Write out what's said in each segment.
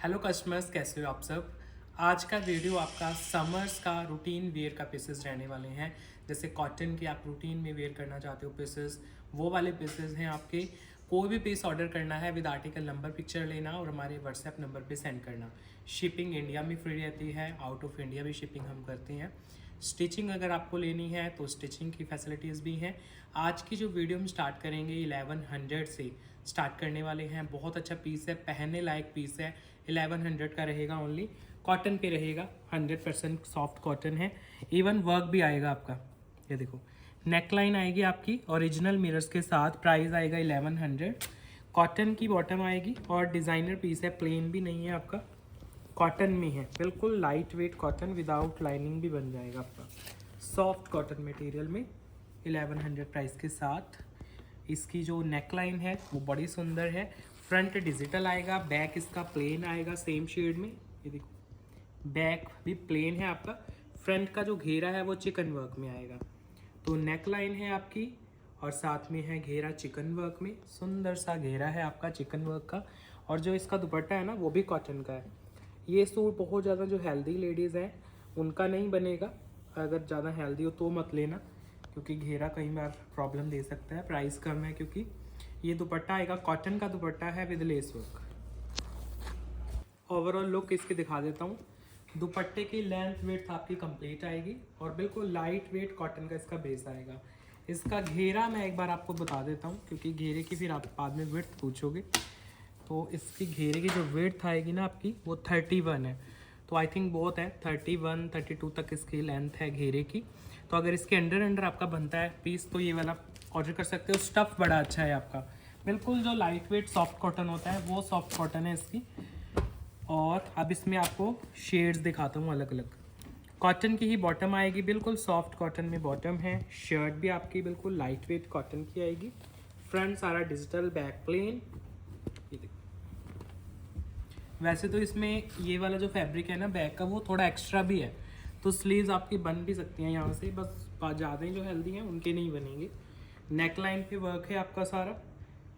Hello customers, कैसे हो आप सब। आज का वीडियो आपका समर्स का रूटीन वेयर का पीसेस रहने वाले हैं। जैसे कॉटन की आप रूटीन में वेयर करना चाहते हो पीसेस, वो वाले पीसेस हैं आपके। कोई भी पीस ऑर्डर करना है विद आर्टिकल नंबर पिक्चर लेना और हमारे व्हाट्सएप नंबर पे सेंड करना। शिपिंग इंडिया में फ्री रहती है, आउट ऑफ इंडिया भी शिपिंग हम करते हैं। स्टिचिंग अगर आपको लेनी है तो स्टिचिंग की फैसिलिटीज़ भी हैं। आज की जो वीडियो हम स्टार्ट करेंगे 1100 से स्टार्ट करने वाले हैं। बहुत अच्छा पीस है, पहनने लायक पीस है। 1100 का रहेगा ओनली, कॉटन पे रहेगा, 100% सॉफ्ट कॉटन है। इवन वर्क भी आएगा आपका। ये देखो, नेकलाइन आएगी आपकी ओरिजिनल मिरर्स के साथ। प्राइस आएगा 1100। कॉटन की बॉटम आएगी और डिज़ाइनर पीस है, प्लेन भी नहीं है आपका, कॉटन में है, बिल्कुल light weight cotton, without lining भी बन जाएगा आपका। सॉफ्ट कॉटन मटेरियल में 1100 प्राइस के साथ। इसकी जो नेकलाइन है वो बड़ी सुंदर है। फ्रंट डिजिटल आएगा, बैक इसका प्लेन आएगा सेम शेड में। ये देखो, बैक भी प्लेन है आपका। फ्रंट का जो घेरा है वो चिकन वर्क में आएगा। तो नेकलाइन है आपकी और साथ में है घेरा चिकन वर्क में। सुंदर सा घेरा है आपका चिकन वर्क का। और जो इसका दुपट्टा है ना वो भी कॉटन का है। ये सूट बहुत ज़्यादा जो हेल्दी लेडीज़ हैं उनका नहीं बनेगा। अगर ज़्यादा हेल्दी हो तो मत लेना, क्योंकि घेरा कई बार प्रॉब्लम दे सकता है। प्राइस कम है क्योंकि ये दुपट्टा आएगा, कॉटन का दुपट्टा है with lace work. Overall look इसकी दिखा देता हूँ। दुपट्टे की लेंथ वेट आपकी कंप्लीट आएगी और बिल्कुल लाइट वेट कॉटन का इसका बेस आएगा। इसका घेरा मैं एक बार आपको बता देता हूँ, क्योंकि घेरे की फिर आप बाद में विड्थ पूछोगे। तो इसकी घेरे की जो विड्थ आएगी ना आपकी वो 31 है। तो आई थिंक बहुत है, 31 32 तक इसकी लेंथ है घेरे की। तो अगर इसके अंडर आपका बनता है पीस तो ये वाला ऑर्डर कर सकते हो। स्टफ़ बड़ा अच्छा है आपका, बिल्कुल जो लाइट वेट सॉफ्ट कॉटन होता है वो सॉफ्ट कॉटन है इसकी। और अब इसमें आपको शेड्स दिखाता हूँ अलग अलग। कॉटन की ही बॉटम आएगी, बिल्कुल सॉफ्ट कॉटन में बॉटम है। शर्ट भी आपकी बिल्कुल लाइट वेट कॉटन की आएगी। फ्रंट सारा डिजिटल, बैक प्लेन। ये देखो, वैसे तो इसमें ये वाला जो फैब्रिक है ना बैक का वो थोड़ा एक्स्ट्रा भी है, तो स्लीव्स आपकी बन भी सकती हैं यहाँ से, बस ज़्यादा ही जो हेल्दी हैं उनके नहीं बनेंगे। नेकलाइन पे वर्क है आपका सारा,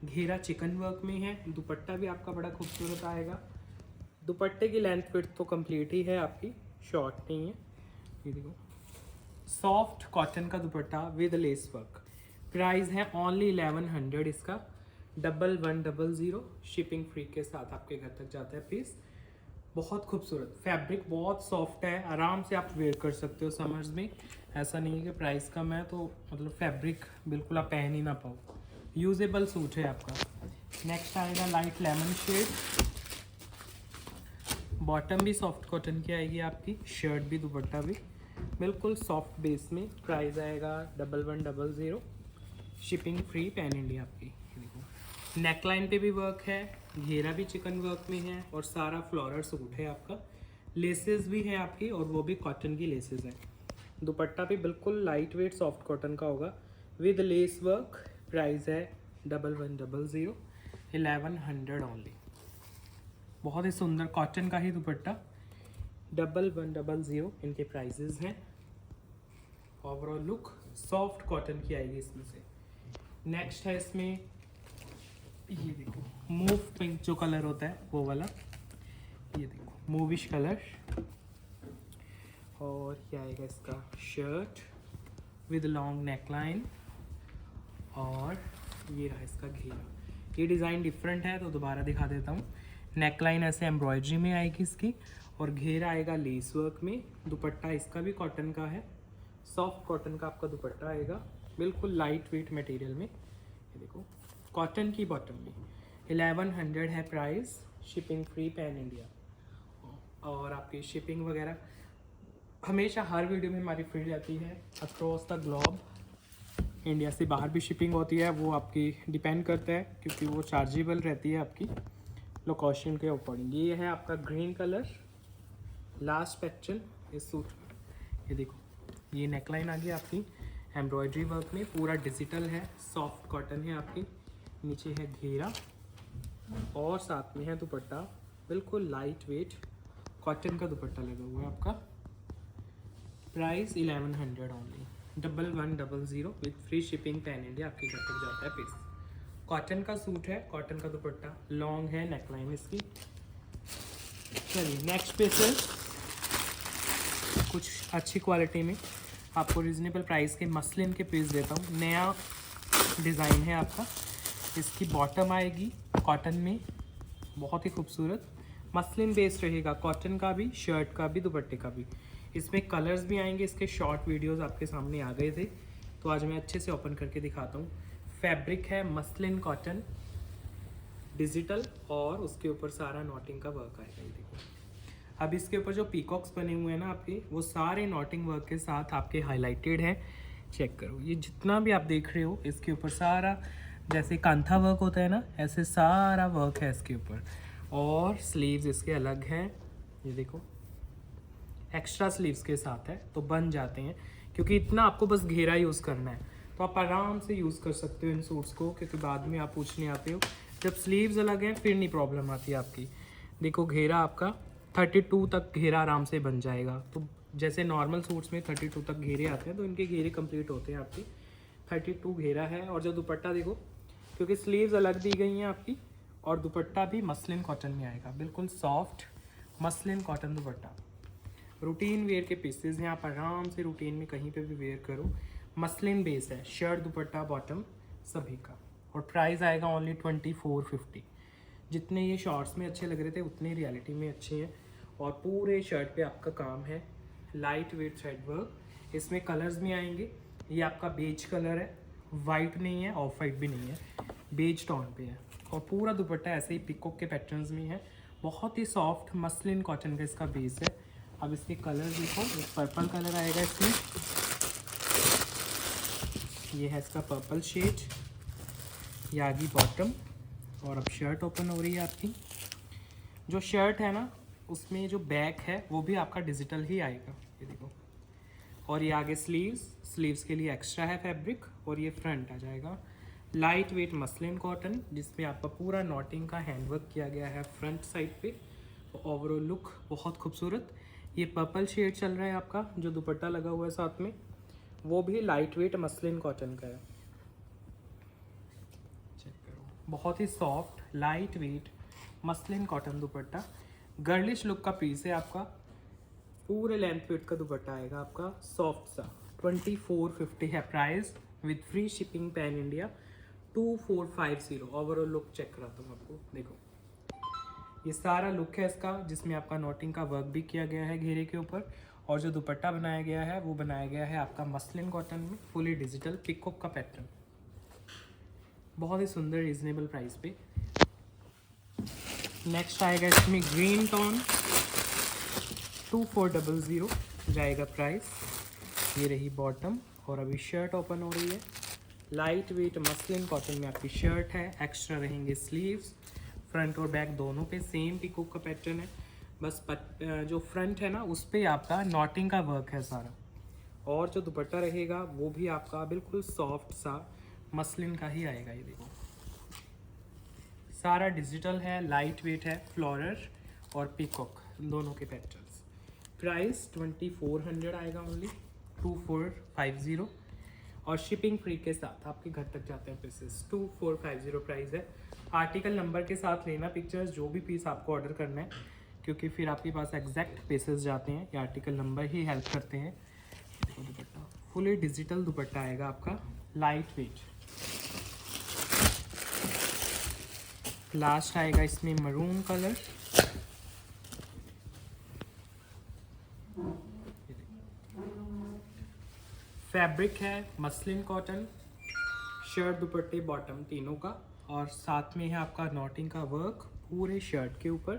घेरा चिकन वर्क में है। दुपट्टा भी आपका बड़ा खूबसूरत आएगा। दुपट्टे की लेंथ फिट तो कंप्लीट ही है आपकी, शॉर्ट नहीं है। ये देखो, सॉफ्ट कॉटन का दुपट्टा विद लेस वर्क। प्राइस है ओनली 1100 इसका। 1100 शिपिंग फ्री के साथ आपके घर तक जाता है पीस। बहुत खूबसूरत फैब्रिक, बहुत सॉफ्ट है, आराम से आप वेयर कर सकते हो समर्स में। ऐसा नहीं है कि प्राइस कम है तो मतलब फैब्रिक बिल्कुल आप पहन ही ना पाओ। यूजेबल सूट है आपका। नेक्स्ट आएगा लाइट लेमन शेड। बॉटम भी सॉफ्ट कॉटन की आएगी आपकी, शर्ट भी दुपट्टा भी बिल्कुल सॉफ्ट बेस में। प्राइस आएगा 1100, शिपिंग फ्री पैन इंडिया आपकी। देखो, नेकलाइन पे भी वर्क है, घेरा भी चिकन वर्क में है और सारा फ्लोरल सूट है आपका। लेसेस भी हैं आपकी और वो भी कॉटन की लेसेस हैं। दुपट्टा भी बिल्कुल लाइट वेट सॉफ्ट कॉटन का होगा विद लेस वर्क। प्राइस है 1100, 1100 ओनली। बहुत ही सुंदर कॉटन का ही दुपट्टा, 1100 इनके प्राइजेज हैं। ओवरऑल लुक सॉफ्ट कॉटन की आएगी इसमें से। नेक्स्ट है इसमें, ये देखो, मूव पिंक जो कलर होता है वो वाला। ये देखो, मूविश कलर। और क्या आएगा इसका, शर्ट विद लॉन्ग नेकलाइन। और ये रहा इसका घेरा। ये डिज़ाइन डिफरेंट है तो दोबारा दिखा देता हूँ। नेकलाइन ऐसे एम्ब्रॉयडरी में आएगी इसकी और घेरा आएगा लेस वर्क में। दुपट्टा इसका भी कॉटन का है, सॉफ्ट कॉटन का आपका दुपट्टा आएगा, बिल्कुल लाइट वेट मटेरियल में। ये देखो, कॉटन की बॉटम में 1100 है price, shipping free pan India. और आपकी शिपिंग वगैरह हमेशा हर वीडियो में हमारी फ्री रहती है अक्रॉस द ग्लोब। इंडिया से बाहर भी शिपिंग होती है, वो आपकी डिपेंड करता है क्योंकि वो चार्जेबल रहती है आपकी लोकेशन के अकॉर्डिंग। ये है आपका ग्रीन कलर, लास्ट पैटर्न इस सूट। ये देखो, ये नेकलाइन आ गई आपकी एम्ब्रॉयडरी वर्क में, पूरा डिजिटल है, सॉफ्ट कॉटन है आपकी। नीचे है घेरा और साथ में है दुपट्टा, बिल्कुल लाइट वेट कॉटन का दुपट्टा लगा हुआ है आपका। Price 1100 only, 1100 with free shipping pan India आपके घर तक जाता है पीस। कॉटन का सूट है, कॉटन का दुपट्टा, लॉन्ग है नेकलाइन इसकी। चलिए नेक्स्ट पीसेस कुछ अच्छी क्वालिटी में आपको रीज़नेबल प्राइस के मसलिन के पीस देता हूँ। नया डिज़ाइन है आपका। इसकी बॉटम आएगी कॉटन में, बहुत ही खूबसूरत मसलिन बेस्ड रहेगा, कॉटन का भी, शर्ट का भी, दुपट्टे का भी। इसमें कलर्स भी आएंगे। इसके शॉर्ट वीडियोस आपके सामने आ गए थे, तो आज मैं अच्छे से ओपन करके दिखाता हूँ। फैब्रिक है मसलिन कॉटन डिजिटल, और उसके ऊपर सारा नॉटिंग का वर्क आएगा। ये देखो, अब इसके ऊपर जो पीकॉक्स बने हुए हैं ना आपके, वो सारे नॉटिंग वर्क के साथ आपके हाईलाइटेड हैं। चेक करो, ये जितना भी आप देख रहे हो इसके ऊपर सारा जैसे कांथा वर्क होता है ना, ऐसे सारा वर्क है इसके ऊपर। और स्लीव्स इसके अलग हैं, ये देखो एक्स्ट्रा स्लीव्स के साथ है, तो बन जाते हैं क्योंकि इतना आपको बस घेरा यूज़ करना है, तो आप आराम से यूज़ कर सकते हो इन सूट्स को, क्योंकि बाद में आप पूछने आते हो जब स्लीव्स अलग हैं फिर नहीं प्रॉब्लम आती है आपकी। देखो घेरा आपका 32 तक घेरा आराम से बन जाएगा। तो जैसे नॉर्मल सूट्स में 32 तक घेरे आते हैं, तो इनके घेरे कंप्लीट होते हैं आपके। 32 घेरा है। और जो दुपट्टा देखो, क्योंकि स्लीव्स अलग दी गई हैं आपकी, और दुपट्टा भी मसलिन कॉटन में आएगा, बिल्कुल soft muslin cotton dupatta. Routine wear के पीसेज हैं, आप आराम से रूटीन में कहीं पे भी वेयर करो। मसलिन बेस है, शर्ट दुपट्टा बॉटम सभी का। और प्राइस आएगा ओनली 2450। जितने ये शॉर्ट्स में अच्छे लग रहे थे उतने रियलिटी में अच्छे हैं। और पूरे शर्ट पे आपका काम है, लाइट वेट थ्रेड वर्क। इसमें कलर्स भी आएंगे। ये आपका बेज कलर है, वाइट नहीं है, ऑफ वाइट भी नहीं है, बेज टोन पे है। और पूरा दुपट्टा ऐसे ही पिकॉक के पैटर्न्स में है। बहुत ही सॉफ्ट मसलिन कॉटन का इसका बेस है। अब इसके कलर देखो, एक पर्पल कलर आएगा इसमें, ये है इसका पर्पल शेड, ये आगे बॉटम। और अब शर्ट ओपन हो रही है आपकी। जो शर्ट है ना, उसमें जो बैक है वो भी आपका डिजिटल ही आएगा, ये देखो। और ये आगे स्लीव्स के लिए एक्स्ट्रा है फैब्रिक। और ये फ्रंट आ जाएगा लाइट वेट मसलिन कॉटन, जिसमें आपका पूरा नॉटिंग का हैंडवर्क किया गया है फ्रंट साइड पे। तो ओवरऑल लुक बहुत खूबसूरत। ये पर्पल शेड चल रहा है आपका, जो दुपट्टा लगा हुआ है साथ में, वो भी लाइट वेट मसलिन कॉटन का है। चेक करो, बहुत ही soft light weight muslin cotton dupatta. Girlish look का पीस है आपका। पूरे लेंथ वेट का दुपट्टा आएगा आपका, सॉफ्ट सा। 2450 है price, with free shipping pan India. 2450। Overall look check कराता हूँ आपको, देखो ये सारा लुक है इसका, जिसमें आपका नोटिंग का वर्क भी किया गया है घेरे के ऊपर। और जो दुपट्टा बनाया गया है वो बनाया गया है आपका मसलिन कॉटन में, फुली डिजिटल पिकॉक का पैटर्न। बहुत ही सुंदर रीजनेबल प्राइस पे। नेक्स्ट आएगा इसमें ग्रीन टोन, 2400 जाएगा प्राइस। ये रही बॉटम। और अभी शर्ट ओपन हो रही है। लाइट वेट मसलिन कॉटन में आपकी शर्ट है, एक्स्ट्रा रहेंगे स्लीव्स। फ्रंट और बैक दोनों पे सेम पिकॉक का पैटर्न है, बस जो फ्रंट है ना उस पर आपका नॉटिंग का वर्क है सारा। और जो दुपट्टा रहेगा वो भी आपका बिल्कुल सॉफ्ट सा मसलिन का ही आएगा। ये देखो सारा डिजिटल है, लाइट वेट है, फ्लोरल और पिकॉक दोनों के पैटर्न्स। प्राइस 2400 आएगा ओनली, 2450। और शिपिंग फ्री के साथ आपके घर तक जाते हैं पीसेस। 2450 प्राइस है। आर्टिकल नंबर के साथ लेना पिक्चर्स, जो भी पीस आपको ऑर्डर करना है, क्योंकि फिर आपके पास एग्जैक्ट पीसेस जाते हैं। ये आर्टिकल नंबर ही हेल्प करते हैं। देखो दुपट्टा फुली डिजिटल दुपट्टा आएगा आपका, लाइट वेट। लास्ट आएगा इसमें मरून कलर। फैब्रिक है मसलिन कॉटन, शर्ट दुपट्टे बॉटम तीनों का। और साथ में है आपका नॉटिंग का वर्क पूरे शर्ट के ऊपर।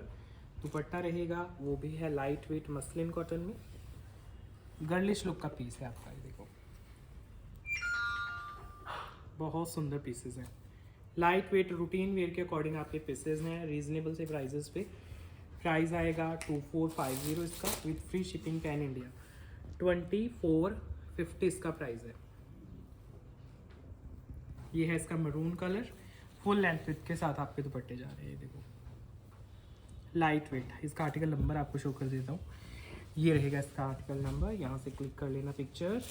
दुपट्टा रहेगा वो भी है लाइट वेट मसलिन कॉटन में। गर्लिश लुक का पीस है आपका, ये देखो बहुत सुंदर पीसेस हैं। लाइट वेट रूटीन वेयर के अकॉर्डिंग आपके पीसेस हैं, रीजनेबल से प्राइजेस पे। प्राइस आएगा 2450 इसका, with free shipping pan India. 2450 इसका प्राइस है। ये है इसका maroon colour, full length with के साथ आपके दुपट्टे जा रहे हैं। देखो लाइट वेट। इसका आर्टिकल नंबर आपको शो कर देता हूँ, ये रहेगा इसका आर्टिकल नंबर। यहाँ से क्लिक कर लेना पिक्चर।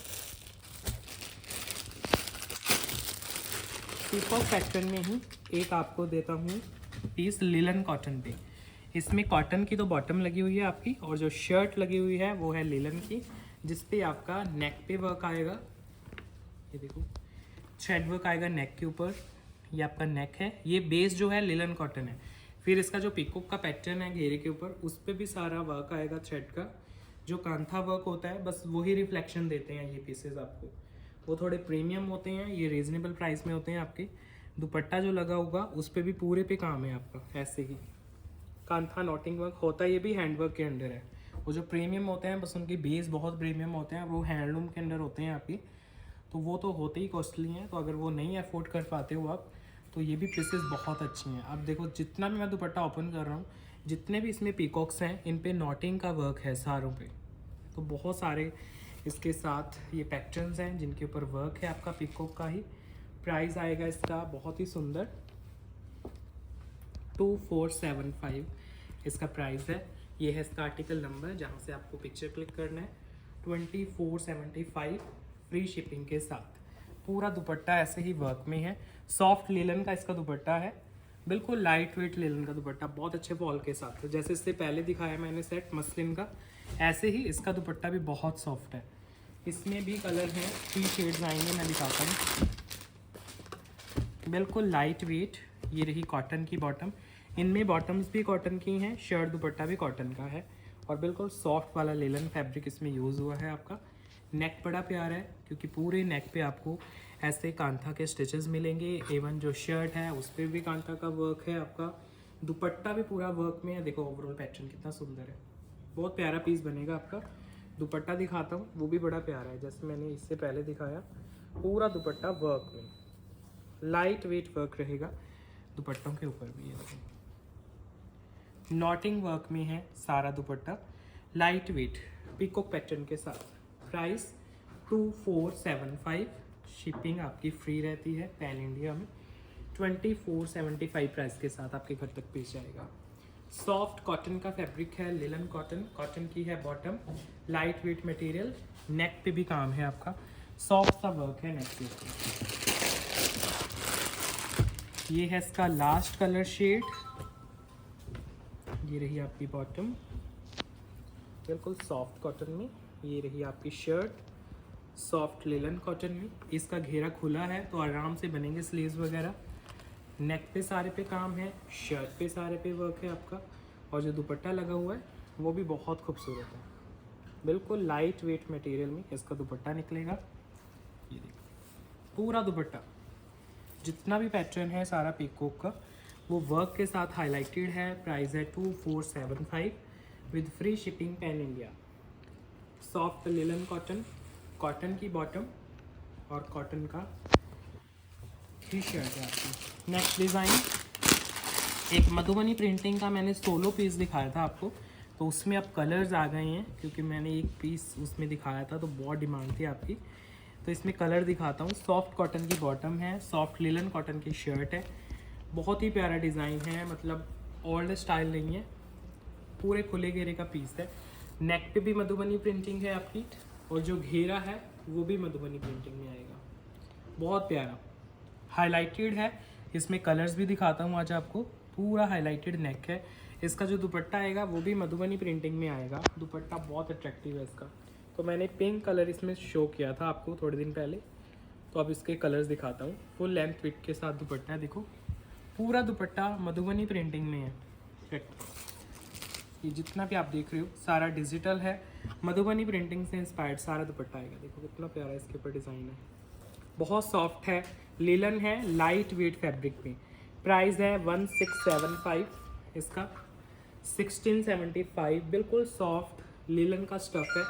पीकॉक पैटर्न में ही एक आपको देता हूँ पीस लिलन कॉटन पे। इसमें कॉटन की तो बॉटम लगी हुई है आपकी, और जो शर्ट लगी हुई है वो है लिलन की, जिस पे आपका नेक पे वर्क आएगा। ये देखो थ्रेड वर्क आएगा नेक के ऊपर। ये आपका नेक है, ये बेस जो है लिलन कॉटन है। फिर इसका जो पीकॉक का पैटर्न है घेरे के ऊपर, उस पर भी सारा वर्क आएगा थ्रेड का। जो कांथा वर्क होता है बस वही रिफ्लेक्शन देते हैं ये पीसेस आपको। वो थोड़े प्रीमियम होते हैं, ये रीजनेबल प्राइस में होते हैं आपके। दुपट्टा जो लगा होगा उस पर भी पूरे पे काम है आपका। ऐसे ही कांथा नॉटिंग वर्क होता है, ये भी हैंड वर्क के अंडर है। वो जो प्रीमियम होते हैं बस उनकी बेस बहुत प्रीमियम होते हैं, वो हैंडलूम के अंडर होते हैं आपकी, तो वो तो होते ही कॉस्टली हैं। तो अगर वो नहीं अफोर्ड कर पाते हो आप, तो ये भी पीसेस बहुत अच्छी हैं। अब देखो जितना भी मैं दुपट्टा ओपन कर रहा हूँ, जितने भी इसमें पीकॉक्स हैं इन पे नॉटिंग का वर्क है सारों पे। तो बहुत सारे इसके साथ ये पैटर्न्स हैं जिनके ऊपर वर्क है आपका पीकॉक का ही। प्राइस आएगा इसका बहुत ही सुंदर 2475 इसका प्राइस है। ये है इसका आर्टिकल नंबर जहाँ से आपको पिक्चर क्लिक करना है। 2475 फ्री शिपिंग के साथ। पूरा दुपट्टा ऐसे ही वर्क में है। सॉफ्ट लिलन का इसका दुपट्टा है, बिल्कुल लाइट वेट लिलन का दुपट्टा, बहुत अच्छे फॉल के साथ। तो जैसे इससे पहले दिखाया मैंने सेट मसलिन का, ऐसे ही इसका दुपट्टा भी बहुत सॉफ्ट है। इसमें भी कलर हैं, 3 शेड्स आएंगे, मैं दिखाता हूँ। बिल्कुल लाइट वेट। ये रही कॉटन की बॉटम, इनमें बॉटम्स भी कॉटन की हैं, शर्ट दुपट्टा भी कॉटन का है, और बिल्कुल सॉफ्ट वाला लेलन फैब्रिक इसमें यूज़ हुआ है आपका। नेक बड़ा प्यारा है क्योंकि पूरे नेक पे आपको ऐसे कांथा के स्टिचेस मिलेंगे। एवन जो शर्ट है उस पर भी कांथा का वर्क है आपका। दुपट्टा भी पूरा वर्क में है। देखो ओवरऑल पैटर्न कितना सुंदर है, बहुत प्यारा पीस बनेगा आपका। दुपट्टा दिखाता हूँ, वो भी बड़ा प्यारा है, जैसे मैंने इससे पहले दिखाया। पूरा दुपट्टा वर्क में, लाइट वेट वर्क रहेगा दुपट्टों के ऊपर भी। ये नॉटिंग वर्क में है सारा दुपट्टा, लाइट वेट पीकॉक पैटर्न के साथ। प्राइस 2475, शिपिंग आपकी फ्री रहती है पैन इंडिया में। 2475 प्राइस के साथ आपके घर तक पहुंच जाएगा। सॉफ्ट कॉटन का फैब्रिक है, लिलन कॉटन, कॉटन की है बॉटम, लाइट वेट मटेरियल, नेक पे भी काम है आपका, सॉफ्ट सा वर्क है नेक के ऊपर। ये है इसका लास्ट कलर शेड। ये रही आपकी बॉटम, बिल्कुल सॉफ्ट कॉटन में। ये रही आपकी शर्ट, सॉफ्ट लिलन कॉटन में। इसका घेरा खुला है तो आराम से बनेंगे स्लीव्स वगैरह। नेक पे सारे पे काम है, शर्ट पे सारे पे वर्क है आपका, और जो दुपट्टा लगा हुआ है वो भी बहुत खूबसूरत है। बिल्कुल लाइट वेट मटेरियल में इसका दुपट्टा निकलेगा। ये देखो पूरा दुपट्टा, जितना भी पैटर्न है सारा पीकॉक का, वो वर्क के साथ हाईलाइटेड है। प्राइस है 2475 with free shipping pan India. Soft linen cotton, cotton की बॉटम और कॉटन का टी शर्ट है आपकी। नेक्स्ट डिज़ाइन एक मधुबनी प्रिंटिंग का मैंने सोलो पीस दिखाया था आपको, तो उसमें अब कलर्स आ गए हैं क्योंकि मैंने एक पीस उसमें दिखाया था तो बहुत डिमांड थी आपकी, तो इसमें कलर दिखाता हूँ। सॉफ्ट कॉटन की बॉटम है, सॉफ्ट लिलन कॉटन की शर्ट है। बहुत ही प्यारा डिज़ाइन है, मतलब ओल्ड स्टाइल नहीं है, पूरे खुले घेरे का पीस है। नेक पे भी मधुबनी प्रिंटिंग है आपकी, और जो घेरा है वो भी मधुबनी प्रिंटिंग में आएगा। बहुत प्यारा हाईलाइटेड है। इसमें कलर्स भी दिखाता हूँ आज आपको। पूरा हाईलाइटेड नेक है। इसका जो दुपट्टा आएगा वो भी मधुबनी प्रिंटिंग में आएगा। दुपट्टा बहुत अट्रैक्टिव है इसका। तो मैंने पिंक कलर इसमें शो किया था आपको थोड़े दिन पहले, तो अब इसके कलर्स दिखाता हूँ। फुल लेंथ फिट के साथ दुपट्टा है, देखो पूरा दुपट्टा मधुबनी प्रिंटिंग में है। ये जितना भी आप देख रहे हो सारा डिजिटल है, मधुबनी प्रिंटिंग से इंस्पायर्ड सारा दुपट्टा आएगा। देखो कितना प्यारा इसके ऊपर डिज़ाइन है, बहुत सॉफ्ट है, लिलन है, लाइट वेट फैब्रिक में। प्राइस है 1675 इसका, 1675। बिल्कुल सॉफ्ट लिलन का स्टफ है,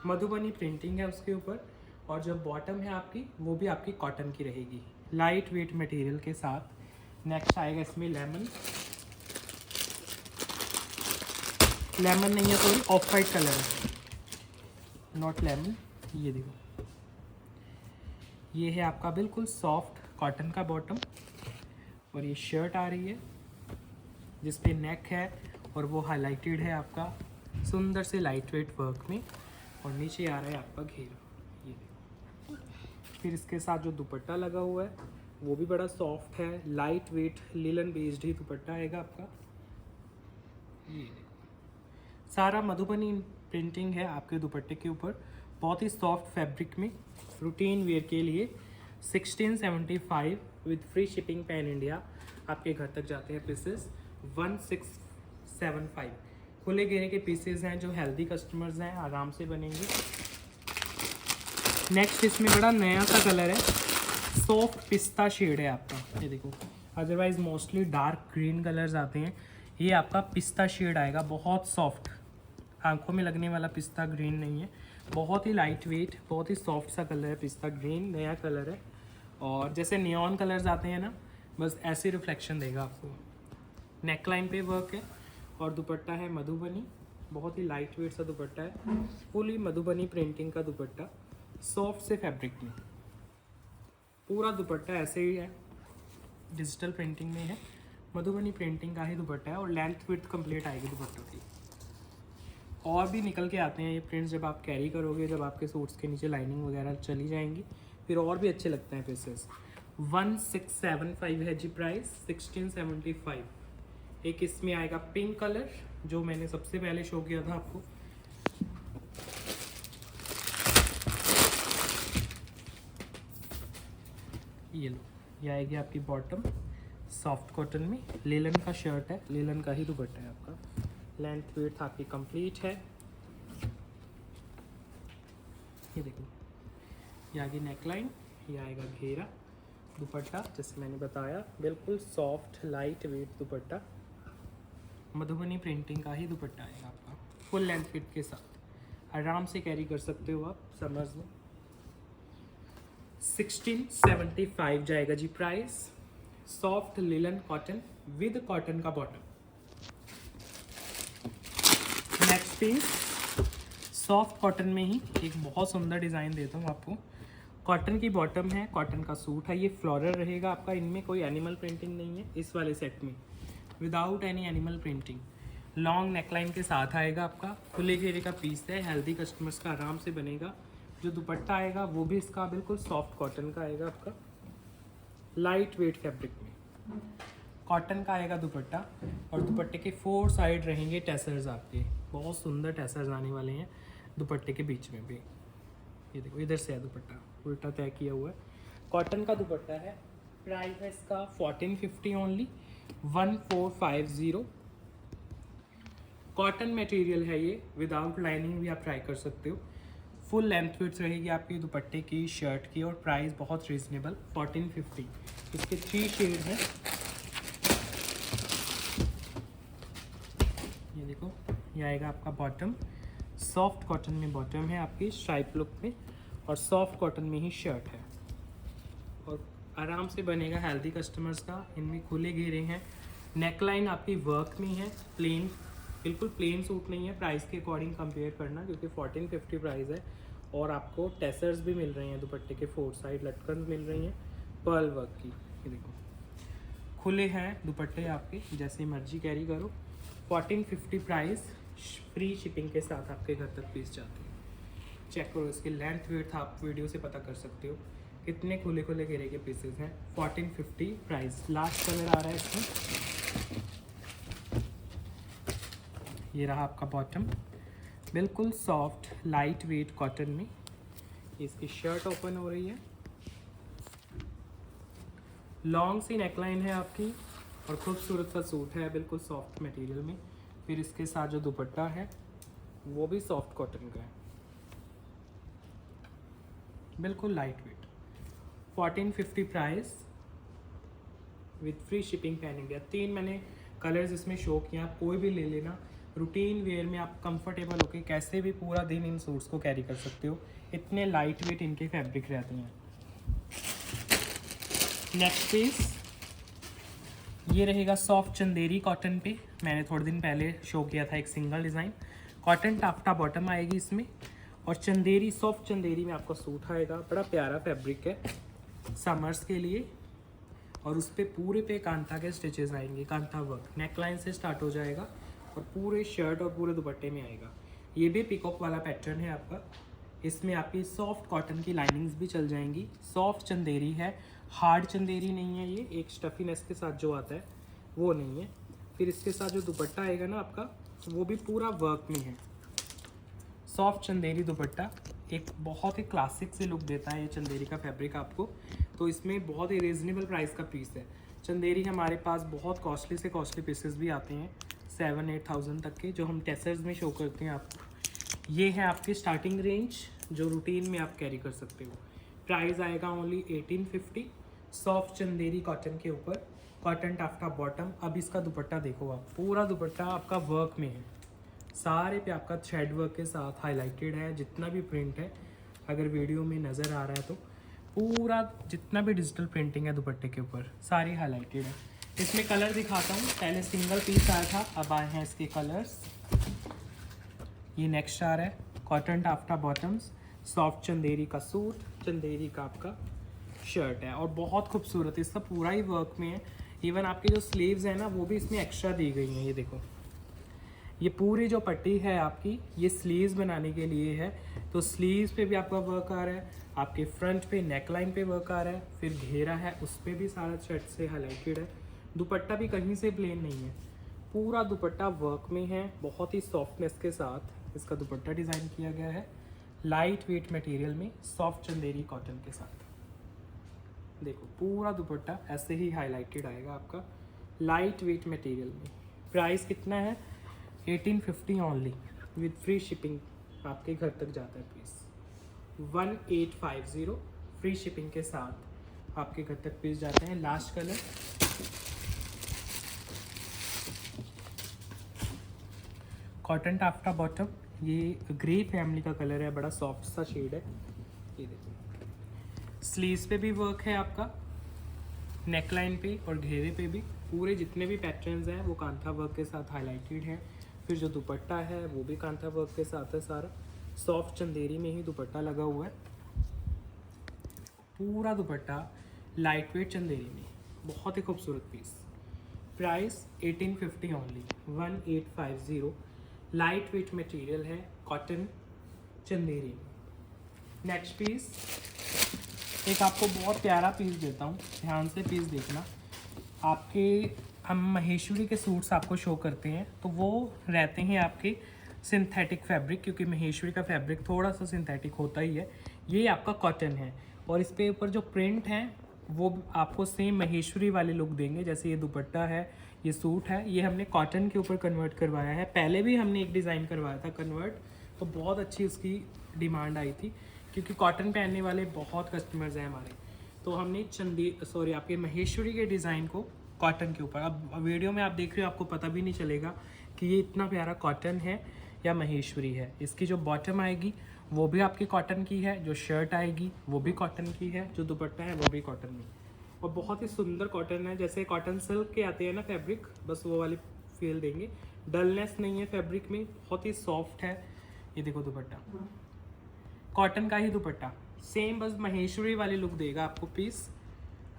मधुबनी प्रिंटिंग है उसके ऊपर, और जो बॉटम है आपकी वो भी आपकी कॉटन की रहेगी, लाइट वेट मटेरियल के साथ। नेक्स्ट आएगा इसमें लेमन, लेमन नहीं है सॉरी, ऑफ वाइट कलर है, नॉट लेमन। ये देखो ये है आपका बिल्कुल सॉफ्ट कॉटन का बॉटम, और ये शर्ट आ रही है जिस पे नेक है और वो हाईलाइटेड है आपका सुंदर से लाइट वेट वर्क में, और नीचे आ रहा है आपका घेरा। ये देखो फिर इसके साथ जो दुपट्टा लगा हुआ है वो भी बड़ा सॉफ्ट है, लाइट वेट लिलन बेस्ड ही दुपट्टा आएगा आपका। ये सारा मधुबनी प्रिंटिंग है आपके दुपट्टे के ऊपर, बहुत ही सॉफ्ट फैब्रिक में रूटीन वेयर के लिए 1675 with free shipping pan India आपके घर तक जाते हैं पीसेस 1675। खुले घेरे के पीसेस हैं जो हेल्दी कस्टमर्स हैं आराम से बनेंगे। नेक्स्ट इसमें बड़ा नया सा कलर है, सॉफ्ट पिस्ता शेड है आपका, ये देखो। Otherwise mostly dark green colours आते हैं, ये आपका पिस्ता शेड आएगा, बहुत सॉफ्ट, आंखों में लगने वाला पिस्ता ग्रीन नहीं है, बहुत ही लाइट वेट, बहुत ही सॉफ्ट सा कलर है पिस्ता ग्रीन, नया कलर है। और जैसे नियॉन कलर्स आते हैं ना, बस ऐसे रिफ्लेक्शन देगा आपको। नेकलाइन पे वर्क है और दुपट्टा है मधुबनी, बहुत ही लाइट वेट सा दुपट्टा है, फुली मधुबनी प्रिंटिंग का दुपट्टा, सॉफ्ट से फैब्रिक में। पूरा दुपट्टा ऐसे ही है, डिजिटल प्रिंटिंग में है, मधुबनी प्रिंटिंग का ही दुपट्टा है और लेंथ विड्थ कंप्लीट आएगी दुपट्टों की। और भी निकल के आते हैं ये प्रिंट्स, जब आप कैरी करोगे, जब आपके सूट्स के नीचे लाइनिंग वगैरह चली जाएंगी, फिर और भी अच्छे लगते हैं पीसेस। 1675 है जी प्राइस, 1675। एक इसमें आएगा पिंक कलर, जो मैंने सबसे पहले शो किया था आपको। ये लो, ये आएगी आपकी बॉटम सॉफ्ट कॉटन में, लेलन का शर्ट है, लेलन का ही दुपट्टा है आपका, लेंथ विड्थ आपकी कंप्लीट है। ये देखो, ये आगे नेकलाइन, ये आएगा घेरा दुपट्टा, जैसे मैंने बताया बिल्कुल सॉफ्ट लाइट वेट दुपट्टा, मधुबनी प्रिंटिंग का ही दुपट्टा आएगा आपका, फुल लेंथ फिट के साथ, आराम से कैरी कर सकते हो आप समर्स में। 1675 जाएगा जी price, soft linen cotton with cotton का bottom. Next piece soft cotton में ही एक बहुत सुंदर डिज़ाइन देता हूँ आपको। कॉटन की बॉटम है, कॉटन का सूट है, ये फ्लोरल रहेगा आपका, इनमें कोई एनिमल प्रिंटिंग नहीं है इस वाले सेट में, without any animal printing. Long neckline के साथ आएगा आपका, खुले घेरे का पीस है, हेल्दी कस्टमर्स का आराम से बनेगा। जो दुपट्टा आएगा वो भी इसका बिल्कुल सॉफ्ट कॉटन का आएगा आपका, लाइट वेट फैब्रिक में कॉटन का आएगा दुपट्टा। और दुपट्टे के 4 साइड रहेंगे टेसर्स आपके, बहुत सुंदर टेसर्स आने वाले हैं दुपट्टे के बीच में भी। ये देखो, इधर से है दुपट्टा, उल्टा तय किया हुआ है, कॉटन का दुपट्टा है। प्राइस है इसका 1450 ओनली, 1450। कॉटन मटेरियल है ये, विदाउट लाइनिंग भी आप ट्राई कर सकते हो। फुल लेंथ विड्थ रहेगी आपकी दुपट्टे की, शर्ट की, और प्राइस बहुत रीजनेबल 1450। इसके 3 शेड हैं, ये देखो। ये आएगा आपका बॉटम, सॉफ्ट कॉटन में बॉटम है आपकी, स्ट्राइप लुक में, और सॉफ्ट कॉटन में ही शर्ट है, और आराम से बनेगा हेल्दी कस्टमर्स का। इनमें खुले घेरे हैं, नेकलाइन आपकी वर्क में है, प्लेन, बिल्कुल प्लेन सूट नहीं है। प्राइस के अकॉर्डिंग कंपेयर करना, क्योंकि 1450 प्राइस है, और आपको टेसर्स भी मिल रहे हैं दुपट्टे के, 4 साइड लटकन मिल रही हैं पर्ल वर्क की। ये देखो, खुले हैं दुपट्टे आपके, जैसे मर्जी कैरी करो। 1450 प्राइस, फ्री शिपिंग के साथ आपके घर तक पीस जाते हैं। चेक करो इसकी लेंथ वेट, आप वीडियो से पता कर सकते हो कितने खुले खुले घेरे के पीसेस हैं। 1450 प्राइस। लास्ट कलर आ रहा है इसमें, ये रहा आपका बॉटम, बिल्कुल सॉफ्ट लाइट वेट कॉटन में। इसकी शर्ट ओपन हो रही है, लॉन्ग सी नेकलाइन है आपकी, और खूबसूरत सा सूट है बिल्कुल सॉफ्ट मटेरियल में। फिर इसके साथ जो दुपट्टा है वो भी सॉफ्ट कॉटन का है, बिल्कुल light weight. 1450 price with free shipping pan India. 3 मैंने कलर्स इसमें शो किया, आप कोई भी ले लेना। रूटीन वेयर में आप कंफर्टेबल होकर कैसे भी पूरा दिन इन सूट्स को कैरी कर सकते हो, इतने लाइट वेट इनके फैब्रिक रहते हैं। नेक्स्ट पीस ये रहेगा सॉफ्ट चंदेरी कॉटन पे, मैंने थोड़े दिन पहले शो किया था एक single design. Cotton taffeta bottom आएगी इसमें, और चंदेरी, सॉफ्ट चंदेरी में आपको सूट आएगा। बड़ा प्यारा फैब्रिक है समर्स के लिए, और उस पर पूरे पे कांथा के स्टिचेस आएंगे, कांथा वर्क नेकलाइन से स्टार्ट हो जाएगा और पूरे शर्ट और पूरे दुपट्टे में आएगा। ये भी पिकॉक वाला पैटर्न है आपका, इसमें आपकी सॉफ्ट कॉटन की लाइनिंग्स भी चल जाएंगी। सॉफ्ट चंदेरी है, हार्ड चंदेरी नहीं है ये, एक स्टफीनेस के साथ जो आता है वो नहीं है। फिर इसके साथ जो दुपट्टा आएगा ना आपका, वो भी पूरा वर्क में है। सॉफ्ट चंदेरी दुपट्टा, एक बहुत ही क्लासिक से लुक देता है ये चंदेरी का फैब्रिक आपको। तो इसमें बहुत ही रीज़नेबल प्राइस का पीस है। चंदेरी हमारे पास बहुत कॉस्टली से कॉस्टली पीसेस भी आते हैं 7-8,000 तक के, जो हम टेसर्स में शो करते हैं आपको। ये है आपकी स्टार्टिंग रेंज जो रूटीन में आप कैरी कर सकते हो। प्राइस आएगा ओनली 1850। सॉफ्ट चंदेरी कॉटन के ऊपर, कॉटन टाफ्टा बॉटम। अब इसका दुपट्टा देखो आप, पूरा दुपट्टा आपका वर्क में है, सारे पे आपका थ्रेड वर्क के साथ हाईलाइटेड है। जितना भी प्रिंट है, अगर वीडियो में नज़र आ रहा है तो पूरा जितना भी डिजिटल प्रिंटिंग है दुपट्टे के ऊपर सारी हाईलाइटेड है। इसमें कलर दिखाता हूँ। पहले सिंगल पीस आया था, अब आए हैं इसके कलर्स। ये नेक्स्ट आ रहा है cotton taffeta bottoms, soft Chanderi का सूट, चंदेरी का आपका शर्ट है और बहुत खूबसूरत इसका पूरा ही वर्क में है। इवन आपकी जो स्लीव्स है ना वो भी इसमें एक्स्ट्रा दी गई हैं। ये देखो, ये पूरी जो पट्टी है आपकी ये स्लीव्स बनाने के लिए है। तो स्लीव्स पे भी आपका वर्क आ रहा है, आपके फ्रंट पे नेकलाइन पे वर्क आ रहा है, फिर घेरा है उस पर भी सारा थ्रेड से हाईलाइटेड है। दुपट्टा भी कहीं से प्लेन नहीं है, पूरा दुपट्टा वर्क में है। बहुत ही सॉफ्टनेस के साथ इसका दुपट्टा डिज़ाइन किया गया है, लाइट वेट मटेरियल में, सॉफ्ट चंदेरी कॉटन के साथ। देखो पूरा दुपट्टा ऐसे ही हाईलाइटेड आएगा आपका, लाइट वेट मटेरियल में। प्राइस कितना है? 1850 ओनली, विद फ्री शिपिंग आपके घर तक जाता है पीस। 1850 फ्री शिपिंग के साथ आपके घर तक पीस जाते हैं। Last colour cotton taffeta bottom, ये ग्रे फैमिली का कलर है, बड़ा सॉफ्ट सा शेड है। ये देखिए, स्लीव्स पे भी वर्क है आपका, नेकलाइन पे और घेरे पे भी पूरे जितने भी पैटर्न्स हैं वो कांथा वर्क के साथ हाईलाइटेड हैं। फिर जो दुपट्टा है वो भी कांथा वर्क के साथ है सारा, सॉफ्ट चंदेरी में ही दुपट्टा लगा हुआ है। पूरा दुपट्टा लाइट वेट चंदेरी में, बहुत ही खूबसूरत piece. Price 1850 only, 1850। Light weight material है, कॉटन चंदेरी में। नेक्स्ट पीस, एक आपको बहुत प्यारा पीस देता हूँ, ध्यान से पीस देखना। आपके हम महेश्वरी के सूट्स आपको शो करते हैं तो वो रहते हैं आपके सिंथेटिक फैब्रिक, क्योंकि महेश्वरी का फैब्रिक थोड़ा सा सिंथेटिक होता ही है। ये आपका कॉटन है और इस पे ऊपर जो प्रिंट है वो आपको सेम महेश्वरी वाले लुक देंगे। जैसे ये दुपट्टा है, ये सूट है, ये हमने कॉटन के ऊपर कन्वर्ट करवाया है। पहले भी हमने एक डिज़ाइन करवाया था कन्वर्ट, तो बहुत अच्छी उसकी डिमांड आई थी, क्योंकि कॉटन पहनने वाले बहुत कस्टमर्स हैं हमारे। तो हमने आपके महेश्वरी के डिज़ाइन को कॉटन के ऊपर, अब वीडियो में आप देख रहे हो आपको पता भी नहीं चलेगा कि ये इतना प्यारा कॉटन है या महेश्वरी है। इसकी जो बॉटम आएगी वो भी आपकी कॉटन की है, जो शर्ट आएगी वो भी कॉटन की है, जो दुपट्टा है वो भी कॉटन में, और बहुत ही सुंदर कॉटन है। जैसे कॉटन सिल्क के आते हैं ना फैब्रिक, बस वो वाली फील देंगे। डलनेस नहीं है फैब्रिक में, बहुत ही सॉफ्ट है। ये देखो दुपट्टा, कॉटन का ही दुपट्टा, सेम बस महेश्वरी वाली लुक देगा आपको पीस।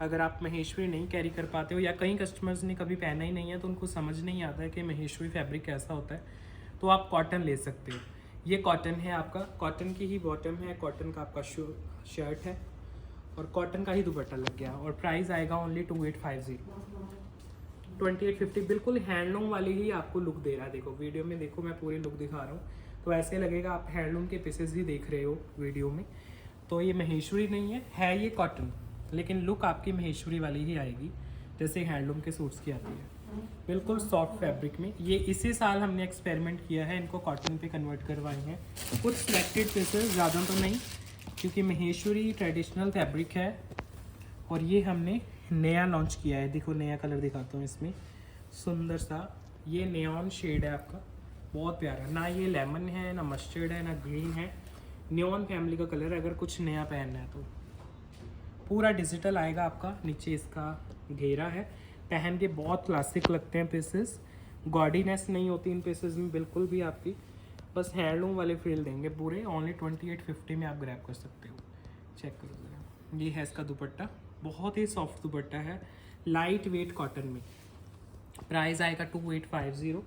अगर आप महेश्वरी नहीं कैरी कर पाते हो या कई कस्टमर्स ने कभी पहना ही नहीं है तो उनको समझ नहीं आता है कि महेश्वरी फैब्रिक कैसा होता है, तो आप कॉटन ले सकते हो। ये कॉटन है आपका, कॉटन की ही बॉटम है, कॉटन का आपका शर्ट है और कॉटन का ही दुपट्टा लग गया। और प्राइस आएगा ओनली 2850, 2850। बिल्कुल हैंडलूम वाली ही आपको लुक दे रहा है। देखो वीडियो में, देखो मैं पूरी लुक दिखा रहा हूँ तो ऐसे लगेगा आप हैंडलूम के पीसेस ही देख रहे हो वीडियो में। तो ये महेश्वरी नहीं है ये कॉटन, लेकिन लुक आपकी महेश्वरी वाली ही आएगी जैसे हैंडलूम के सूट्स की आती है। बिल्कुल सॉफ्ट फैब्रिक में। ये इसी साल हमने एक्सपेरिमेंट किया है, इनको कॉटन पे कन्वर्ट करवाए हैं कुछ सिलेक्टेड पीसेस, ज़्यादा तो नहीं, क्योंकि महेश्वरी ट्रेडिशनल फैब्रिक है और ये हमने नया लॉन्च किया है। देखो नया कलर दिखाता हूँ इसमें, सुंदर सा ये नियॉन शेड है आपका, बहुत प्यारा। ना ये लेमन है, ना मस्टर्ड है, ना ग्रीन है, नियॉन फैमिली का कलर है। अगर कुछ नया पहनना है तो पूरा डिजिटल आएगा आपका। नीचे इसका घेरा है, पहन के बहुत क्लासिक लगते हैं पीसेस, गॉडीनेस नहीं होती इन पीसेस में बिल्कुल भी आपकी, बस हैंडलूम वाले फील देंगे पूरे। ओनली 2850 में आप ग्रैब कर सकते हो। चेक करो ज़रा, ये है इसका दुपट्टा, बहुत ही सॉफ्ट दुपट्टा है, लाइट वेट कॉटन में। प्राइस आएगा 2850,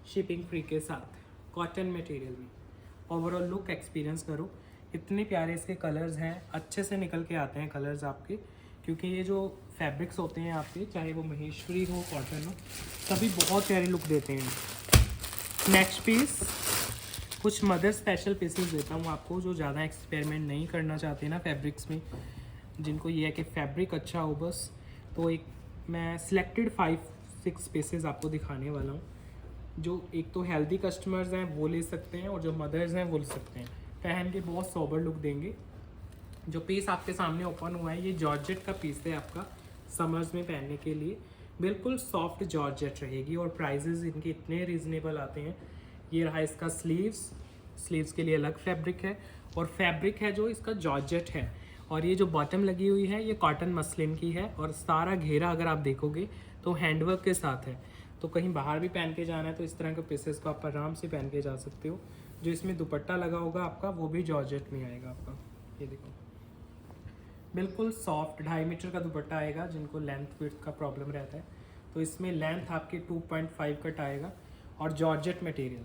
शिपिंग फ्री के साथ, कॉटन मटेरियल में। ओवरऑल लुक एक्सपीरियंस करो, इतने प्यारे इसके कलर्स हैं, अच्छे से निकल के आते हैं कलर्स आपके, क्योंकि ये जो फैब्रिक्स होते हैं आपके, चाहे वो महेश्वरी हो कॉटन हो, सभी बहुत प्यारी लुक देते हैं। नेक्स्ट पीस, कुछ मदर स्पेशल पीसेस देता हूँ आपको जो ज़्यादा एक्सपेरिमेंट नहीं करना चाहते ना फैब्रिक्स में, जिनको ये है कि फैब्रिक अच्छा हो बस। तो एक मैं सिलेक्टेड 5-6 पीसेस आपको दिखाने वाला हूँ, जो एक तो हेल्दी कस्टमर्स हैं वो ले सकते हैं और जो मदर्स हैं वो ले सकते हैं। पहन के बहुत सोबर लुक देंगे। जो पीस आपके सामने ओपन हुआ है ये जॉर्जेट का पीस है आपका, समर्स में पहनने के लिए बिल्कुल सॉफ्ट जॉर्जेट रहेगी और प्राइजेस इनके इतने रीज़नेबल आते हैं। ये रहा इसका स्लीव्स के लिए अलग फैब्रिक है और फैब्रिक है जो इसका जॉर्जेट है। और ये जो बॉटम लगी हुई है ये कॉटन मसलिन की है और सारा घेरा अगर आप देखोगे तो हैंडवर्क के साथ है। तो कहीं बाहर भी पहन के जाना है तो इस तरह के पीसेस को आप आराम से पहन के जा सकते हो। जो इसमें दुपट्टा लगा होगा आपका वो भी जॉर्जेट में आएगा आपका। ये देखो बिल्कुल सॉफ्ट 2.5 मीटर का दुपट्टा आएगा। जिनको लेंथ विड्थ का प्रॉब्लम रहता है तो इसमें लेंथ आपकी 2.5 कट आएगा और जॉर्जेट मटेरियल,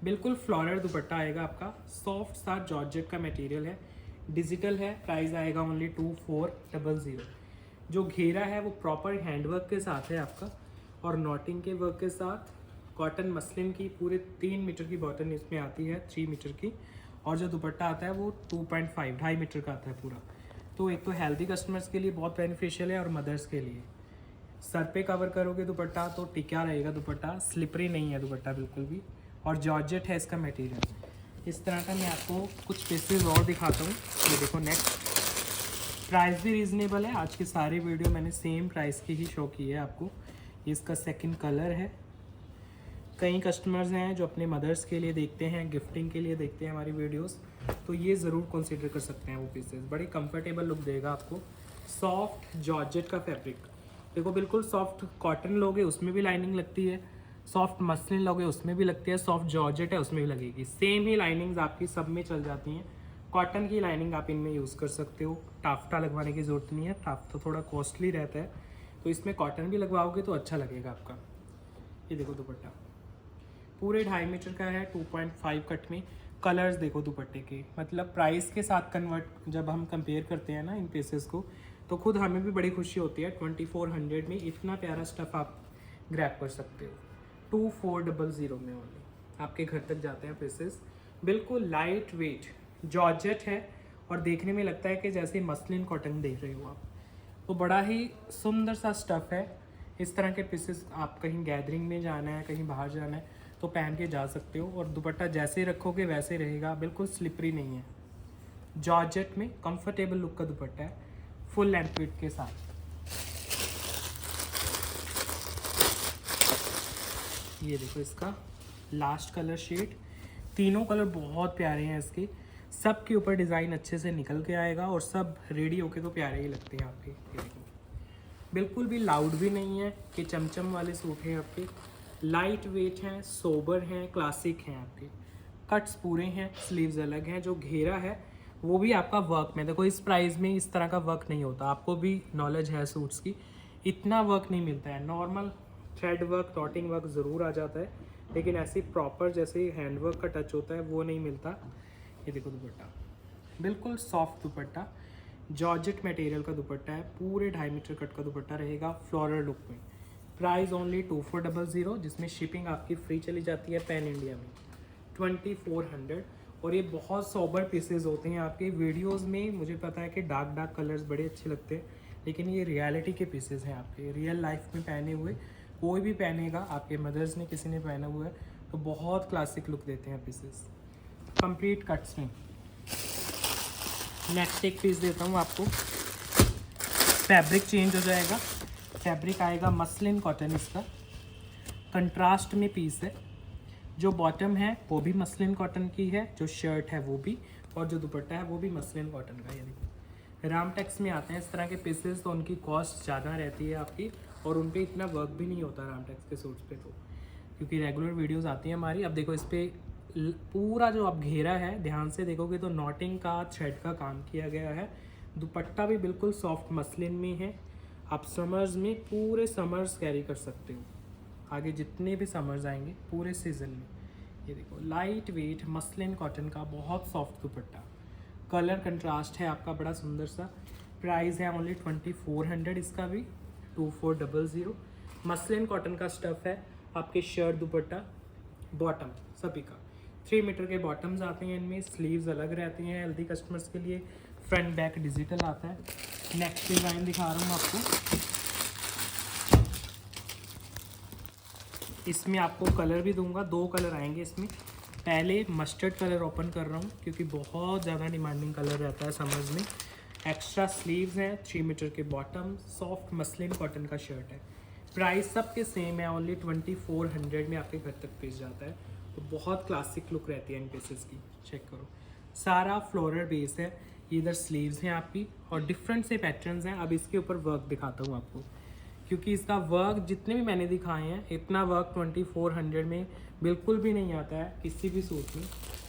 बिल्कुल फ्लोरल दुपट्टा आएगा आपका। सॉफ्ट सा जॉर्जेट का मटेरियल है, डिजिटल है। प्राइस आएगा ओनली 2400। जो घेरा है वो प्रॉपर हैंडवर्क के साथ है आपका और नॉटिंग के वर्क के साथ। कॉटन मसलिन की पूरे 3 मीटर की बॉटम इसमें आती है, 3 मीटर की। और जो दुपट्टा आता है वो 2.5 मीटर का आता है पूरा। तो एक तो हेल्दी कस्टमर्स के लिए बहुत बेनिफिशियल है और मदर्स के लिए। सर पे कवर करोगे दुपट्टा तो टिका रहेगा दुपट्टा, स्लिपरी नहीं है दुपट्टा बिल्कुल भी, और जॉर्जेट है इसका मटेरियल। इस तरह का मैं आपको कुछ पीसेस और दिखाता हूँ। ये देखो नेक्स्ट, प्राइस भी रीज़नेबल है। आज के सारे वीडियो मैंने सेम प्राइस की ही शो की है आपको। ये इसका सेकंड कलर है। कई कस्टमर्स हैं जो अपने मदर्स के लिए देखते हैं, गिफ्टिंग के लिए देखते हैं हमारी वीडियोस, तो ये ज़रूर कंसीडर कर सकते हैं वो पीसेस। बड़ी कंफर्टेबल लुक देगा आपको। सॉफ्ट जॉर्जेट का फैब्रिक देखो, बिल्कुल सॉफ्ट कॉटन लोगे उसमें भी लाइनिंग लगती है, सॉफ्ट मसलिन लोगे उसमें भी लगती है, सॉफ्ट जॉर्जेट है उसमें भी लगेगी। सेम ही लाइनिंग्स आपकी सब में चल जाती हैं। कॉटन की लाइनिंग आप इनमें यूज़ कर सकते हो, टाफ्टा लगवाने की ज़रूरत नहीं है। टाफ्टा थोड़ा कॉस्टली रहता है, तो इसमें कॉटन भी लगवाओगे तो अच्छा लगेगा आपका। ये देखो दुपट्टा पूरे 2.5 मीटर का है, 2.5 कट में। कलर्स देखो दुपट्टे के, मतलब प्राइस के साथ कन्वर्ट जब हम कंपेयर करते हैं ना इन पीसेस को, तो खुद हमें भी बड़ी खुशी होती है। 2400 में इतना प्यारा स्टफ़ आप ग्रैब कर सकते हो। 2400 में ओनली आपके घर तक जाते हैं पीसेस। बिल्कुल लाइट वेट जॉर्जेट है और देखने में लगता है कि जैसे मसलिन कॉटन देख रहे हो आप। तो बड़ा ही सुंदर सा स्टफ़ है। इस तरह के पीसेस आप कहीं गैदरिंग में जाना है, कहीं बाहर जाना है तो पहन के जा सकते हो। और दुपट्टा जैसे रखोगे वैसे रहेगा, बिल्कुल स्लिपरी नहीं है। जॉर्जेट में कंफर्टेबल लुक का दुपट्टा है, फुल लेंथ विड्थ के साथ। ये देखो इसका लास्ट कलर शेड। तीनों कलर बहुत प्यारे हैं इसके, सब के ऊपर डिज़ाइन अच्छे से निकल के आएगा और सब रेडी होके तो प्यारे ही लगते हैं आपके। ये देखो बिल्कुल भी लाउड भी नहीं है कि चमचम वाले सूट हैं आपके। लाइट वेट हैं, सोबर हैं, क्लासिक हैं आपके। कट्स पूरे हैं, स्लीव्स अलग हैं। जो घेरा है वो भी आपका वर्क में। देखो इस प्राइस में इस तरह का वर्क नहीं होता, आपको भी नॉलेज है सूट्स की। इतना वर्क नहीं मिलता है। नॉर्मल थ्रेड वर्क, डॉटिंग वर्क ज़रूर आ जाता है, लेकिन ऐसे प्रॉपर जैसे हैंड वर्क का टच होता है वो नहीं मिलता। ये देखो दुपट्टा बिल्कुल सॉफ्ट दुपट्टा, जॉर्जेट मटेरियल का दुपट्टा है। पूरे 2.5 मीटर कट का दुपट्टा रहेगा फ्लोरल लुक में। प्राइस ओनली 2400, जिसमें शिपिंग आपकी फ्री चली जाती है पैन इंडिया में 2400। और ये बहुत सोबर पीसेस होते हैं आपके। वीडियोस में मुझे पता है कि डार्क कलर्स बड़े अच्छे लगते हैं, लेकिन ये रियलिटी के पीसेस हैं आपके। रियल लाइफ में पहने हुए कोई भी पहनेगा, आपके मदर्स ने किसी ने पहना हुआ है तो बहुत क्लासिक लुक देते हैं पीसेस कंप्लीट कट्स में। नेक्स्ट एक पीस देता हूँ आपको। फैब्रिक चेंज हो जाएगा, फैब्रिक आएगा मसलिन कॉटन। इसका कंट्रास्ट में पीस है। जो बॉटम है वो भी मसलिन कॉटन की है, जो शर्ट है वो भी, और जो दुपट्टा है वो भी मसलिन कॉटन का। ये देखो रामटेक्स में आते हैं इस तरह के पीसेस, तो उनकी कॉस्ट ज़्यादा रहती है आपकी और उन पर इतना वर्क भी नहीं होता रामटेक्स के सूट्स पे, तो क्योंकि रेगुलर वीडियोज़ आती हैं हमारी। अब देखो इस पर पूरा जो अब घेरा है ध्यान से देखोगे तो नॉटिंग का, थ्रेड का काम किया गया है। दुपट्टा भी बिल्कुल सॉफ्ट मसलिन में है। आप समर्स में पूरे समर्स कैरी कर सकते हो, आगे जितने भी समर्स आएंगे पूरे सीज़न में। ये देखो लाइट वेट मसलिन कॉटन का बहुत सॉफ्ट दुपट्टा। कलर कंट्रास्ट है आपका बड़ा सुंदर सा। प्राइस है ओनली 2400, इसका भी 2400। मसलिन कॉटन का स्टफ़ है, आपके शर्ट दुपट्टा बॉटम सभी का 3 मीटर के बॉटम्स आते हैं इनमें, स्लीव्स अलग रहती हैं हेल्दी कस्टमर्स के लिए, फ्रंट बैक डिजिटल आता है। नेक्स्ट डिज़ाइन दिखा रहा हूँ आपको, इसमें आपको कलर भी दूंगा, 2 कलर आएंगे इसमें। पहले मस्टर्ड कलर ओपन कर रहा हूँ क्योंकि बहुत ज़्यादा डिमांडिंग कलर रहता है समर्स में। एक्स्ट्रा स्लीव्स हैं, 3 मीटर के बॉटम, सॉफ्ट मसलिन कॉटन का शर्ट है। प्राइस सबके सेम है, ओनली 2400 में आपके घर तक पीस जाता है। तो बहुत क्लासिक लुक रहती है इन पीसेस की, चेक करो। सारा फ्लोरल बेस है, इधर स्लीव्स हैं आपकी और डिफरेंट से पैटर्न्स हैं। अब इसके ऊपर वर्क दिखाता हूँ आपको, क्योंकि इसका वर्क जितने भी मैंने दिखाए हैं इतना वर्क 2400 में बिल्कुल भी नहीं आता है किसी भी सूट में।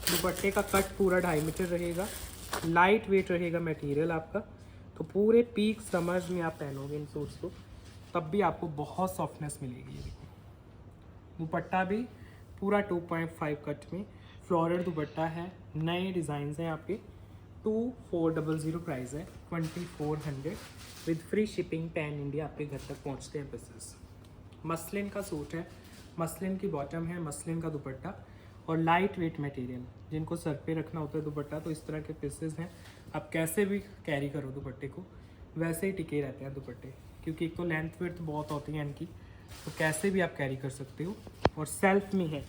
दुपट्टे का कट पूरा 2.5 मीटर रहेगा, लाइट वेट रहेगा मटेरियल आपका। तो पूरे पीक समर्स में आप पहनोगे इन सूट्स को तब भी आपको बहुत सॉफ्टनेस मिलेगी। ये देखो, दुपट्टा भी पूरा 2.5 कट में फ्लोरल दुपट्टा है, नए डिज़ाइन हैं आपके। 2400 प्राइस है, 2400 with free shipping pan India आपके घर तक पहुंचते हैं पीसेस। मसलिन का सूट है, मसलिन की बॉटम है, मसलिन का दुपट्टा और लाइट वेट मटेरियल। जिनको सर पे रखना होता है दुपट्टा तो इस तरह के पीसेस हैं। आप कैसे भी कैरी करो दुपट्टे को वैसे ही टिके रहते हैं दुपट्टे, क्योंकि एक तो लेंथ वेट बहुत होती है इनकी, तो कैसे भी आप कैरी कर सकते हो। और सेल्फ में है।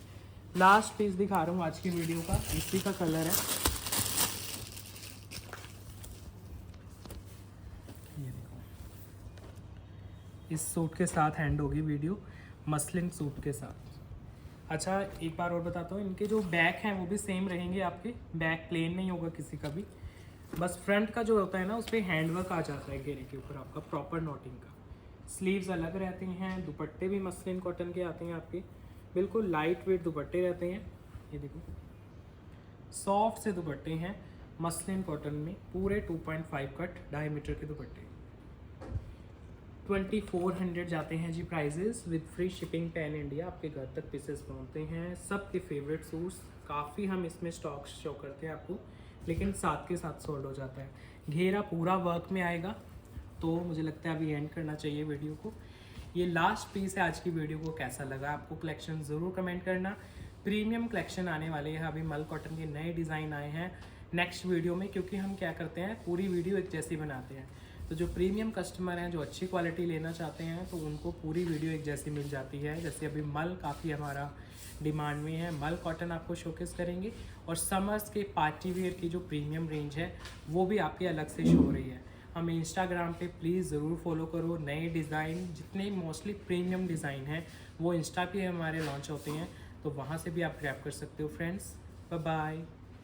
लास्ट पीस दिखा रहा हूँ आज की वीडियो का, इसी का कलर है, ये देखो। इस सूट के साथ एंड होगी वीडियो, मसलिन सूट के साथ। अच्छा एक बार और बताता हूँ, इनके जो बैक हैं वो भी सेम रहेंगे आपके, बैक प्लेन नहीं होगा किसी का भी। बस फ्रंट का जो होता है ना उस पर हैंडवर्क आ जाता है घेरे के ऊपर आपका, प्रॉपर नॉटिंग का। स्लीव्स अलग रहते हैं, दुपट्टे भी मसलिन कॉटन के आते हैं आपके, बिल्कुल लाइट वेट दुपट्टे रहते हैं। ये देखो, सॉफ्ट से दुपट्टे हैं मसलिन कॉटन में, पूरे 2.5 कट 2.5 मीटर के दुपट्टे। 2400 जाते हैं जी prices with free shipping pan India, आपके घर तक पीसेस पहुंचते हैं। सबके फेवरेट सूट्स, काफ़ी हम इसमें स्टॉक शो करते हैं आपको, लेकिन साथ के साथ सोल्ड हो जाता है। घेरा पूरा वर्क में आएगा, तो मुझे लगता है अभी एंड करना चाहिए वीडियो को। ये लास्ट पीस है आज की वीडियो को, कैसा लगा आपको कलेक्शन ज़रूर कमेंट करना। प्रीमियम कलेक्शन आने वाले हैं, अभी मल कॉटन के नए डिज़ाइन आए हैं नेक्स्ट वीडियो में, क्योंकि हम क्या करते हैं पूरी वीडियो एक जैसी बनाते हैं। तो जो प्रीमियम कस्टमर हैं जो अच्छी क्वालिटी लेना चाहते हैं तो उनको पूरी वीडियो एक जैसी मिल जाती है। जैसे अभी मल काफ़ी हमारा डिमांड में है, मल कॉटन आपको शोकेस करेंगे, और समर्स के पार्टी वेयर की जो प्रीमियम रेंज है वो भी आपकी अलग से शो हो रही है। हमें इंस्टाग्राम पे प्लीज़ ज़रूर फॉलो करो। नए डिज़ाइन जितने मोस्टली प्रीमियम डिज़ाइन हैं वो इंस्टा पे हमारे लॉन्च होते हैं, तो वहाँ से भी आप ग्रैब कर सकते हो फ्रेंड्स। Bye bye.